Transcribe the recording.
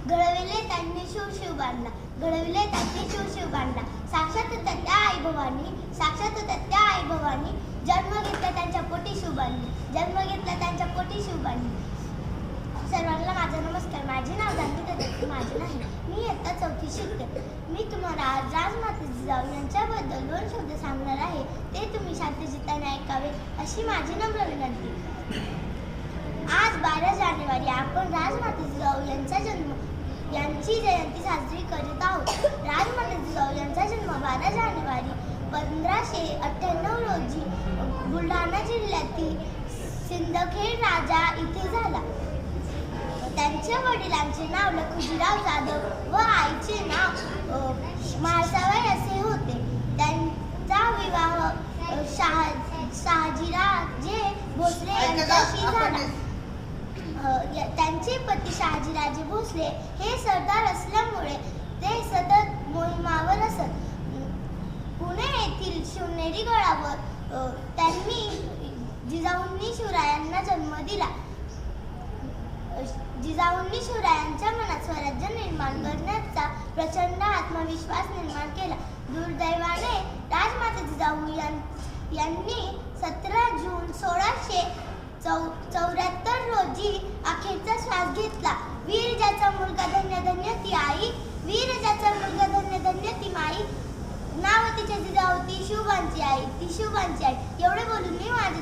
घडविले त्यांनी शिव बांधला, घडविले त्यांनी शिव बांधला. साक्षात त्या आई भवानी, साक्षात त्या आई भवानी, जन्म घेतला त्यांच्या पोटी शिव बांधली, जन्म घेतला त्यांच्या पोटी शिव बांधली. सर्वांना माझा नमस्कार. माझे नाव जानवी दत्त, माझे नाही. मी इयत्ता 4थी शिकते. मी तुम्हाला आज राजमाता जिजाऊ यांच्याबद्दल 2 शब्द सांगणार आहे. ते तुम्ही शांतचित्ताने ऐकावे अशी माझी नम्र विनंती. आज 12 जानेवारी आपण राजमाता जिजाऊ यांची जयंती साजरी करीत आहोत. राजमाता जिजाऊ यांचा जन्म 12 जानेवारी 1598 रोजी बुलढाणा जिल्ह्यातील सिंदखेड राजा इथे झाला. त्यांच्या वडिलांचे नाव लखुजीराव जाधव व आईचे नाव म्हाळसाबाई असे होते. त्यांचा विवाह शहाजीराजे भोसले यांच्याशी झाला. त्यांचे पती शहाजीराजे भोसले हे सरदार असल्यामुळे ते सतत मोहिमावर असत. पुणे येथील शिवनेरी गडावर त्यांनी जिजाऊंनी शिवरायांना जन्म दिला. जिजाऊंनी शिवरायांच्या मनात स्वराज्य निर्माण करण्याचा प्रचंड आत्मविश्वास निर्माण केला. दुर्दैवाने राजमाता जिजाऊ यांनी 17 जून 1674 रोजी अखेरचा श्वास घेतला. वीर ज्याचा मुलगा धन्य धन्य ती आई, वीर ज्याचा मुलगा धन्य धन्य ती माई, नाव तिच्या जिजाऊ ती शिवबांची आई, ती शिवबांची आई. एवढे बोलून मी माझे